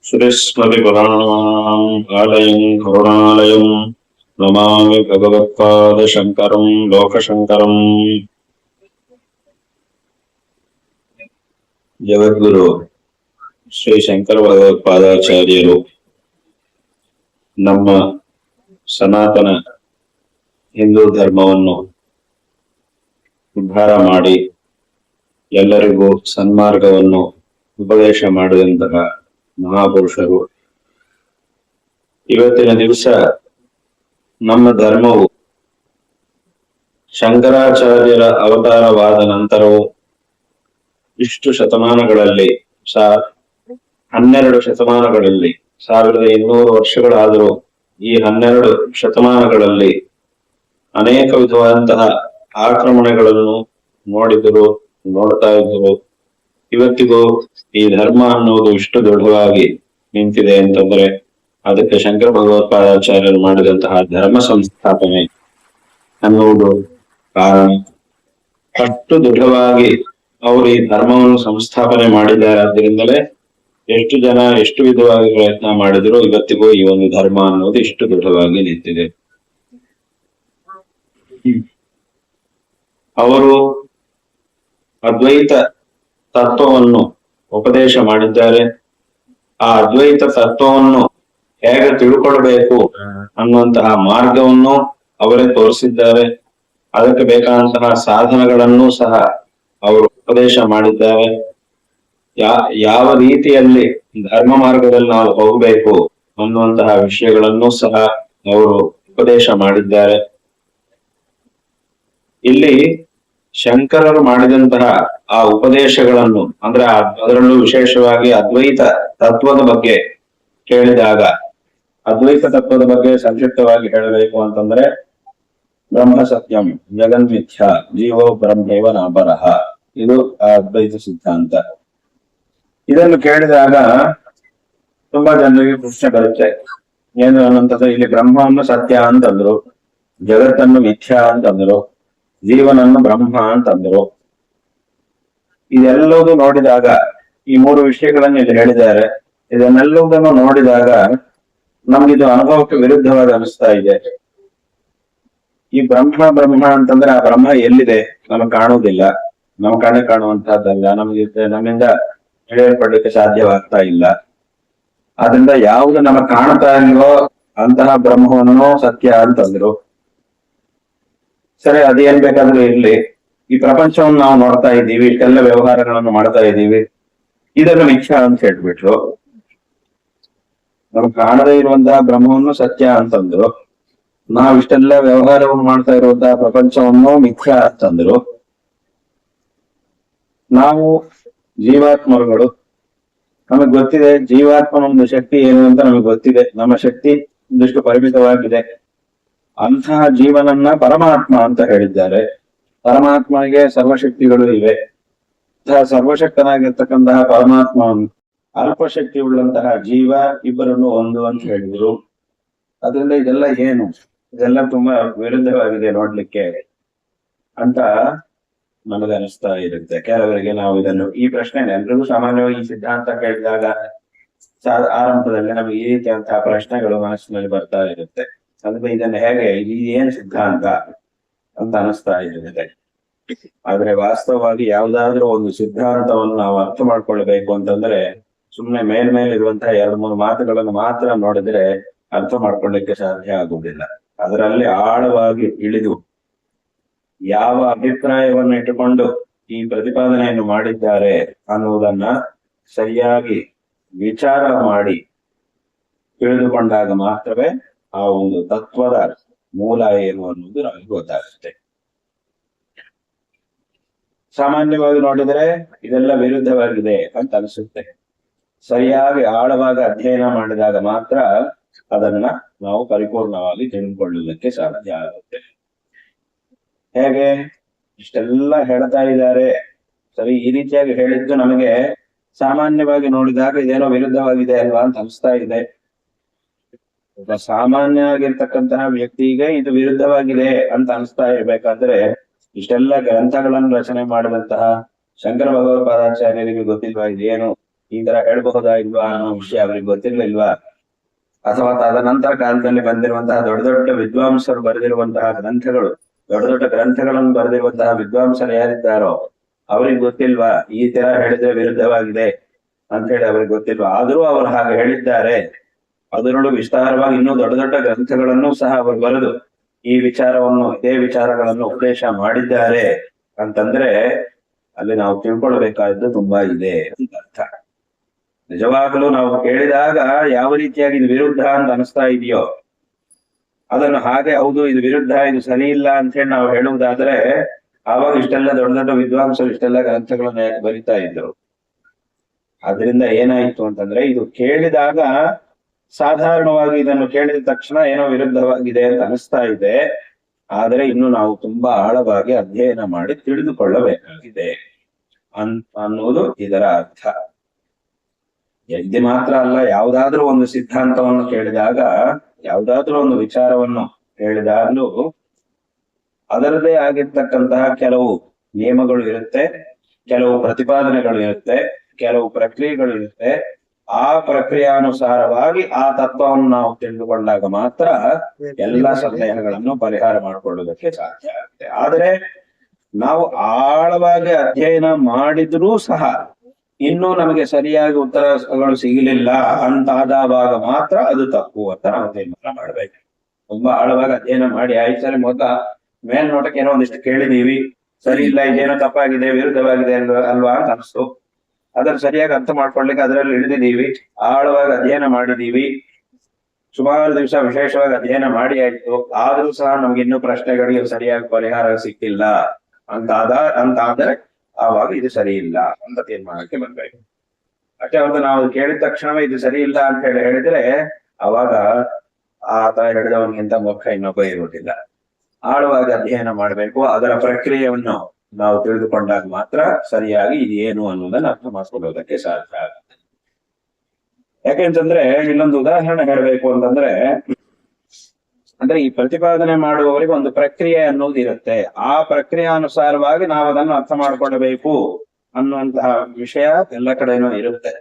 श्रुतिस्मृतिपुराणानाम् आलयम् करुणालयम् नमामि भगवत्पादशङ्करम् लोकशङ्करम्। ಜಗದ್ಗುರು ಶ್ರೀ ಶಂಕರ ಭಗವತ್ಪಾದಾಚಾರ್ಯರು ನಮ್ಮ ಸನಾತನ ಹಿಂದೂ ಧರ್ಮವನ್ನು ಉದ್ಧಾರ ಮಾಡಿ ಎಲ್ಲರಿಗೂ ಸನ್ಮಾರ್ಗವನ್ನು ಉಪದೇಶ ಮಾಡಿದಂತಹ ಮಹಾಪುರುಷರು. ಇವತ್ತಿನ ದಿವಸ ನಮ್ಮ ಧರ್ಮವು ಶಂಕರಾಚಾರ್ಯರ ಅವತಾರವಾದ ನಂತರವೂ ಇಷ್ಟು ಶತಮಾನಗಳಲ್ಲಿ 12 ಶತಮಾನಗಳಲ್ಲಿ 1200 ವರ್ಷಗಳಾದರೂ ಈ 12 ಶತಮಾನಗಳಲ್ಲಿ ಅನೇಕ ವಿಧವಾದಂತಹ ಆಕ್ರಮಣಗಳನ್ನು ನೋಡ್ತಾ ಇದ್ದರು. ಇವತ್ತಿಗೂ ಈ ಧರ್ಮ ಅನ್ನೋದು ಇಷ್ಟು ದೃಢವಾಗಿ ನಿಂತಿದೆ ಅಂತಂದ್ರೆ ಅದಕ್ಕೆ ಶಂಕರ ಭಗವತ್ಪಾದಾಚಾರ್ಯರು ಮಾಡಿದಂತಹ ಧರ್ಮ ಸಂಸ್ಥಾಪನೆ ಅನ್ನುವುದು ಕಾರಣ. ಅಷ್ಟು ದೃಢವಾಗಿ ಅವರು ಈ ಧರ್ಮವನ್ನು ಸಂಸ್ಥಾಪನೆ ಮಾಡಿದ್ದಾರೆ. ಆದ್ದರಿಂದಲೇ ಎಷ್ಟು ಜನ ಎಷ್ಟು ವಿಧವಾಗಿ ಪ್ರಯತ್ನ ಮಾಡಿದ್ರು ಇವತ್ತಿಗೂ ಈ ಒಂದು ಧರ್ಮ ಅನ್ನೋದು ಇಷ್ಟು ದೃಢವಾಗಿ ನಿಂತಿದೆ. ಅವರು ಅದ್ವೈತ ತತ್ವವನ್ನು ಉಪದೇಶ ಮಾಡಿದ್ದಾರೆ. ಆ ಅದ್ವೈತ ತತ್ವವನ್ನು ಹೇಗೆ ತಿಳ್ಕೊಳ್ಬೇಕು ಅನ್ನುವಂತಹ ಮಾರ್ಗವನ್ನು ಅವರೇ ತೋರಿಸಿದ್ದಾರೆ. ಅದಕ್ಕೆ ಬೇಕಾದಂತಹ ಸಾಧನಗಳನ್ನು ಸಹ ಅವರು ಉಪದೇಶ ಮಾಡಿದ್ದಾರೆ. ಯಾವ ರೀತಿಯಲ್ಲಿ ಧರ್ಮ ಮಾರ್ಗದಲ್ಲಿ ನಾವು ಹೋಗಬೇಕು ಅನ್ನುವಂತಹ ವಿಷಯಗಳನ್ನು ಸಹ ಅವರು ಉಪದೇಶ ಮಾಡಿದ್ದಾರೆ. ಇಲ್ಲಿ ಶಂಕರರು ಮಾಡಿದಂತಹ ಆ ಉಪದೇಶಗಳನ್ನು ಅಂದ್ರೆ ಅದರಲ್ಲೂ ವಿಶೇಷವಾಗಿ ಅದ್ವೈತ ತತ್ವದ ಬಗ್ಗೆ ಕೇಳಿದಾಗ, ಅದ್ವೈತ ತತ್ವದ ಬಗ್ಗೆ ಸಂಕ್ಷಿಪ್ತವಾಗಿ ಹೇಳಬೇಕು ಅಂತಂದ್ರೆ ಬ್ರಹ್ಮ ಸತ್ಯಂ ಜಗನ್ಮಿಥ್ಯಾ ಜೀವೋ ಬ್ರಹ್ಮೇವ ನಾಪರಃ, ಇದು ಅದ್ವೈತ ಸಿದ್ಧಾಂತ. ಇದನ್ನು ಕೇಳಿದಾಗ ತುಂಬಾ ಜನರಿಗೆ ಪ್ರಶ್ನೆ ಬರುತ್ತೆ. ಏನು ಅನ್ನಂತಂದ್ರೆ ಇಲ್ಲಿ ಬ್ರಹ್ಮವನ್ನು ಸತ್ಯ ಅಂತಂದ್ರು, ಜಗತ್ತನ್ನು ಮಿಥ್ಯಾ ಅಂತಂದ್ರು, ಜೀವನನ್ನು ಬ್ರಹ್ಮ ಅಂತಂದ್ರು. ಇದೆಲ್ಲವೂ ನೋಡಿದಾಗ ಈ 3 ವಿಷಯಗಳನ್ನು ಇಲ್ಲಿ ಹೇಳಿದ್ದಾರೆ. ಇದನ್ನೆಲ್ಲವುದನ್ನು ನೋಡಿದಾಗ ನಮ್ಗಿದು ಅನುಭವಕ್ಕೆ ವಿರುದ್ಧವಾಗಿ ಅನಿಸ್ತಾ ಇದೆ. ಈ ಬ್ರಹ್ಮ ಅಂತಂದ್ರೆ ಆ ಬ್ರಹ್ಮ ಎಲ್ಲಿದೆ? ನಮಗೆ ಕಾಣುವುದಿಲ್ಲ, ನಮ್ಮ ಕಣ್ಣೆ ಕಾಣುವಂತಹದ್ದಲ್ಲ, ನಮ್ಮಿಂದ ತಿಳಿಯಲ್ಪಡ್ಲಿಕ್ಕೆ ಸಾಧ್ಯವಾಗ್ತಾ ಇಲ್ಲ. ಆದ್ರಿಂದ ಯಾವುದು ನಮಗ್ ಕಾಣ್ತಾ ಇಲ್ವೋ ಅಂತಹ ಬ್ರಹ್ಮವನ್ನು ಸತ್ಯ ಅಂತಂದ್ರು. ಸರಿ, ಅದೇನ್ ಬೇಕಾದ್ರೂ ಇರ್ಲಿ, ಈ ಪ್ರಪಂಚವನ್ನು ನಾವು ನೋಡ್ತಾ ಇದ್ದೀವಿ, ಇಷ್ಟೆಲ್ಲ ವ್ಯವಹಾರಗಳನ್ನು ಮಾಡ್ತಾ ಇದ್ದೀವಿ, ಇದನ್ನು ಮಿಥ್ಯಾ ಅಂತ ಹೇಳ್ಬಿಟ್ರು. ನಮ್ಗೆ ಕಾಣದೇ ಇರುವಂತಹ ಬ್ರಹ್ಮವನ್ನು ಸತ್ಯ ಅಂತಂದ್ರು. ನಾವು ಇಷ್ಟೆಲ್ಲ ವ್ಯವಹಾರವನ್ನು ಮಾಡ್ತಾ ಇರುವಂತಹ ಪ್ರಪಂಚವನ್ನು ಮಿಥ್ಯಾ ಅಂತಂದ್ರು. ನಾವು ಜೀವಾತ್ಮಗಳು, ನಮಗ್ ಗೊತ್ತಿದೆ ಜೀವಾತ್ಮನ ಒಂದು ಶಕ್ತಿ ಏನು ಅಂತ ನಮಗೆ ಗೊತ್ತಿದೆ. ನಮ್ಮ ಶಕ್ತಿ ಒಂದಿಷ್ಟು ಪರಿಮಿತವಾಗಿದೆ. ಅಂತಹ ಜೀವನನ್ನ ಪರಮಾತ್ಮ ಅಂತ ಹೇಳಿದ್ದಾರೆ. ಪರಮಾತ್ಮನಿಗೆ ಸರ್ವಶಕ್ತಿಗಳು ಇವೆ. ಸರ್ವಶಕ್ತನಾಗಿರ್ತಕ್ಕಂತಹ ಪರಮಾತ್ಮ ಅಲ್ಪಶಕ್ತಿ ಉಳ್ಳಂತಹ ಜೀವ ಇಬ್ಬರನ್ನು ಒಂದು ಅಂತ ಹೇಳಿದ್ರು. ಅದರಿಂದ ಇದೆಲ್ಲ ಏನು? ಇದೆಲ್ಲ ತುಂಬಾ ವಿರುದ್ಧವಾಗಿದೆ ನೋಡ್ಲಿಕ್ಕೆ ಅಂತ ನನಗನಿಸ್ತಾ ಇರುತ್ತೆ. ಕೆಲವರಿಗೆ ನಾವು ಈ ಪ್ರಶ್ನೆ ಎಲ್ರಿಗೂ ಸಾಮಾನ್ಯವಾಗಿ ಈ ಸಿದ್ಧಾಂತ ಕೇಳಿದಾಗ ಆರಂಭದಲ್ಲಿ ನಮಗೆ ಈ ರೀತಿಯಂತಹ ಪ್ರಶ್ನೆಗಳು ಮನಸ್ಸಿನಲ್ಲಿ ಬರ್ತಾ ಇರುತ್ತೆ. ಅಂದ್ರೆ ಇದನ್ನು ಹೇಗೆ, ಇದು ಏನ್ ಸಿದ್ಧಾಂತ ಅಂತ ಅನಿಸ್ತಾ ಇರುತ್ತೆ. ಆದ್ರೆ ವಾಸ್ತವವಾಗಿ ಯಾವ್ದಾದ್ರೂ ಒಂದು ಸಿದ್ಧಾಂತವನ್ನು ನಾವು ಅರ್ಥ ಮಾಡ್ಕೊಳ್ಬೇಕು ಅಂತಂದ್ರೆ ಸುಮ್ನೆ ಮೇಲ್ಮೇಲೆ ಇರುವಂತಹ 2-3 ಮಾತುಗಳನ್ನು ಮಾತ್ರ ನೋಡಿದ್ರೆ ಅರ್ಥ ಮಾಡ್ಕೊಳ್ಳಿಕ್ಕೆ ಸಾಧ್ಯ ಆಗುವುದಿಲ್ಲ. ಅದರಲ್ಲಿ ಆಳವಾಗಿ ಇಳಿದು ಯಾವ ಅಭಿಪ್ರಾಯವನ್ನು ಇಟ್ಟುಕೊಂಡು ಈ ಪ್ರತಿಪಾದನೆಯನ್ನು ಮಾಡಿದ್ದಾರೆ ಅನ್ನುವುದನ್ನ ಸರಿಯಾಗಿ ವಿಚಾರ ಮಾಡಿ ತಿಳಿದುಕೊಂಡಾಗ ಮಾತ್ರವೇ ಆ ಒಂದು ತತ್ವದ ಮೂಲ ಏನು ಅನ್ನೋದು ನಮಗೆ ಗೊತ್ತಾಗುತ್ತೆ. ಸಾಮಾನ್ಯವಾಗಿ ನೋಡಿದರೆ ಇದೆಲ್ಲ ವಿರುದ್ಧವಾಗಿದೆ ಅಂತ ಅನಿಸುತ್ತೆ. ಸರಿಯಾಗಿ ಆಳವಾಗಿ ಅಧ್ಯಯನ ಮಾಡಿದಾಗ ಮಾತ್ರ ಅದನ್ನ ನಾವು ಪರಿಪೂರ್ಣವಾಗಿ ತಿಳಿದುಕೊಳ್ಳಲಿಕ್ಕೆ ಸಾಧ್ಯ ಆಗುತ್ತೆ. ಹೇಗೆ? ಇಷ್ಟೆಲ್ಲ ಹೇಳ್ತಾ ಇದ್ದಾರೆ, ಸರಿ, ಈ ರೀತಿಯಾಗಿ ಹೇಳಿದ್ದು ನಮಗೆ ಸಾಮಾನ್ಯವಾಗಿ ನೋಡಿದಾಗ ಇದೇನೋ ವಿರುದ್ಧವಾಗಿದೆ ಅಲ್ವಾ ಅಂತ ಅನಿಸ್ತಾ ಇದೆ. ಒಬ್ಬ ಸಾಮಾನ್ಯ ಆಗಿರ್ತಕ್ಕಂತಹ ವ್ಯಕ್ತಿಗೆ ಇದು ವಿರುದ್ಧವಾಗಿದೆ ಅಂತ ಅನಿಸ್ತಾ ಇರ್ಬೇಕಾದ್ರೆ ಇಷ್ಟೆಲ್ಲ ಗ್ರಂಥಗಳನ್ನು ರಚನೆ ಮಾಡಿದಂತಹ ಶಂಕರ ಭಗವತ್ಪಾದಾಚಾರ್ಯರಿಗೆ ಗೊತ್ತಿಲ್ವಾ ಇದೇನು ಈ ತರ ಹೇಳ್ಬಹುದಾ ಇಲ್ವಾ ಅನ್ನೋ ವಿಷಯ ಅವ್ರಿಗೆ ಗೊತ್ತಿರ್ಲಿಲ್ವಾ? ಅಥವಾ ತದನಂತರ ಕಾಲದಲ್ಲಿ ಬಂದಿರುವಂತಹ ದೊಡ್ಡ ದೊಡ್ಡ ವಿದ್ವಾಂಸರು ಬರೆದಿರುವಂತಹ ಗ್ರಂಥಗಳು, ದೊಡ್ಡ ದೊಡ್ಡ ಗ್ರಂಥಗಳನ್ನು ಬರೆದಿರುವಂತಹ ವಿದ್ವಾಂಸರು ಯಾರಿದ್ದಾರೋ ಅವ್ರಿಗೆ ಗೊತ್ತಿಲ್ವಾ ಈ ತರ ಹೇಳಿದ್ರೆ ವಿರುದ್ಧವಾಗಿದೆ ಅಂತ ಹೇಳಿ ಅವ್ರಿಗೆ ಗೊತ್ತಿಲ್ವಾ? ಆದ್ರೂ ಅವರು ಹಾಗೆ ಹೇಳಿದ್ದಾರೆ. ಅದರೊಳಗೆ ವಿಸ್ತಾರವಾಗಿ ಇನ್ನೂ ದೊಡ್ಡ ದೊಡ್ಡ ಗ್ರಂಥಗಳನ್ನು ಸಹ ಅವರು ಬರೆದು ಈ ವಿಚಾರವನ್ನು, ಇದೇ ವಿಚಾರಗಳನ್ನು ಉಪದೇಶ ಮಾಡಿದ್ದಾರೆ ಅಂತಂದ್ರೆ ಅಲ್ಲಿ ನಾವು ತಿಳ್ಕೊಳ್ಬೇಕಾದ್ದು ತುಂಬಾ ಇದೆ ಅಂತ ಅರ್ಥ. ನಿಜವಾಗಲೂ ನಾವು ಕೇಳಿದಾಗ ಯಾವ ರೀತಿಯಾಗಿ ಇದು ವಿರುದ್ಧ ಅಂತ ಅನಿಸ್ತಾ ಇದೆಯೋ ಅದನ್ನು ಹಾಗೆ ಹೌದು ಇದು ವಿರುದ್ಧ, ಇದು ಸರಿ ಇಲ್ಲ ಅಂತ ಹೇಳಿ ನಾವು ಹೇಳುವುದಾದ್ರೆ ಆವಾಗ ಇಷ್ಟೆಲ್ಲ ದೊಡ್ಡ ದೊಡ್ಡ ವಿದ್ವಾಂಸರು ಇಷ್ಟೆಲ್ಲ ಗ್ರಂಥಗಳನ್ನ ಬರಿತಾ ಇದ್ರು. ಅದರಿಂದ ಏನಾಯ್ತು ಅಂತಂದ್ರೆ ಇದು ಕೇಳಿದಾಗ ಸಾಧಾರಣವಾಗಿ ಇದನ್ನು ಕೇಳಿದ ತಕ್ಷಣ ಏನೋ ವಿರುದ್ಧವಾಗಿದೆ ಅಂತ ಅನಿಸ್ತಾ ಇದೆ. ಆದ್ರೆ ಇನ್ನು ನಾವು ತುಂಬಾ ಆಳವಾಗಿ ಅಧ್ಯಯನ ಮಾಡಿ ತಿಳಿದುಕೊಳ್ಳಬೇಕಾಗಿದೆ ಅನ್ನುವುದು ಇದರ ಅರ್ಥ. ಯಜ್ಞ ಮಾತ್ರ ಅಲ್ಲ, ಯಾವುದಾದ್ರೂ ಒಂದು ಸಿದ್ಧಾಂತವನ್ನು ಕೇಳಿದಾಗ, ಯಾವುದಾದ್ರೂ ಒಂದು ವಿಚಾರವನ್ನು ಹೇಳಿದಾಗಲೂ ಅದರದೇ ಆಗಿರ್ತಕ್ಕಂತಹ ಕೆಲವು ನಿಯಮಗಳು ಇರುತ್ತೆ, ಕೆಲವು ಪ್ರತಿಪಾದನೆಗಳು ಇರುತ್ತೆ, ಕೆಲವು ಪ್ರಕ್ರಿಯೆಗಳು ಇರುತ್ತೆ. ಆ ಪ್ರಕ್ರಿಯಾನುಸಾರವಾಗಿ ಆ ತತ್ವವನ್ನು ನಾವು ತಿಳಿದುಕೊಂಡಾಗ ಮಾತ್ರ ಎಲ್ಲ ಸಂದೇಹಗಳನ್ನು ಪರಿಹಾರ ಮಾಡಿಕೊಳ್ಳುವುದಕ್ಕೆ ಸಾಧ್ಯ ಆಗುತ್ತೆ. ಆದರೆ ನಾವು ಆಳವಾಗಿ ಅಧ್ಯಯನ ಮಾಡಿದ್ರೂ ಸಹ ಇನ್ನೂ ನಮಗೆ ಸರಿಯಾಗಿ ಉತ್ತರಗಳು ಸಿಗಲಿಲ್ಲ ಅಂತಾದಾಗ ಮಾತ್ರ ಅದು ತಪ್ಪು ಅಂತ ನಾವು ತೀರ್ಮಾನ ಮಾಡ್ಬೇಕು. ತುಂಬಾ ಆಳವಾಗಿ ಅಧ್ಯಯನ ಮಾಡಿ ಆಯ್ತು ಸರಿ ಮೊದಲ ಮೇಲ್ನೋಟಕ್ಕೆ ಏನೋ ಒಂದಿಷ್ಟು ಕೇಳಿದೀವಿ, ಸರಿ ಇಲ್ಲ ಇದೇನೋ ತಪ್ಪಾಗಿದೆ ವಿರುದ್ಧವಾಗಿದೆ ಅಲ್ವಾ ಅಂತ ಅನಿಸ್ತು. ಅದನ್ನು ಸರಿಯಾಗಿ ಅರ್ಥ ಮಾಡ್ಕೊಳ್ಲಿಕ್ಕೆ ಅದರಲ್ಲಿ ಇಳಿದಿದ್ದೀವಿ, ಆಳವಾಗಿ ಅಧ್ಯಯನ ಮಾಡಿದೀವಿ, ಸುಮಾರು ದಿವಸ ವಿಶೇಷವಾಗಿ ಅಧ್ಯಯನ ಮಾಡಿ ಆಯ್ತು. ಆದ್ರೂ ಸಹ ನಮ್ಗೆ ಇನ್ನೂ ಪ್ರಶ್ನೆಗಳಿಗೆ ಸರಿಯಾಗಿ ಪರಿಹಾರ ಸಿಕ್ಕಿಲ್ಲ ಅಂತಾದ್ರೆ ಆವಾಗ ಇದು ಸರಿ ಇಲ್ಲ ಅಂತ ತೀರ್ಮಾನಕ್ಕೆ ಬರ್ಬೇಕು. ಅಷ್ಟೇ ಹೊರತು ನಾವು ಕೇಳಿದ ತಕ್ಷಣವೇ ಇದು ಸರಿ ಇಲ್ಲ ಅಂತ ಹೇಳಿದ್ರೆ ಅವಾಗ ಆತ ಹೇಳಿದವನಿಗಿಂತ ಮುಖ ಇನ್ನೊಬ್ಬ ಇರುವುದಿಲ್ಲ. ಆಳವಾಗಿ ಅಧ್ಯಯನ ಮಾಡಬೇಕು. ಅದರ ಪ್ರಕ್ರಿಯೆಯನ್ನು ನಾವು ತಿಳಿದುಕೊಂಡಾಗ ಮಾತ್ರ ಸರಿಯಾಗಿ ಇದೇನು ಅನ್ನೋದನ್ನ ಅರ್ಥ ಮಾಡ್ಕೊಳ್ಳೋದಕ್ಕೆ ಸಾಧ್ಯ ಆಗುತ್ತೆ. ಯಾಕೆಂತಂದ್ರೆ ಇಲ್ಲೊಂದು ಉದಾಹರಣೆ ಹೇಳಬೇಕು ಅಂತಂದ್ರೆ, ಅಂದ್ರೆ ಈ ಪ್ರತಿಪಾದನೆ ಮಾಡುವವರಿಗೆ ಒಂದು ಪ್ರಕ್ರಿಯೆ ಅನ್ನೋದು ಇರುತ್ತೆ. ಆ ಪ್ರಕ್ರಿಯಾನುಸಾರವಾಗಿ ನಾವು ಅದನ್ನು ಅರ್ಥ ಮಾಡ್ಕೊಳ್ಬೇಕು ಅನ್ನುವಂತಹ ವಿಷಯ ಎಲ್ಲ ಕಡೆನೂ ಇರುತ್ತೆ.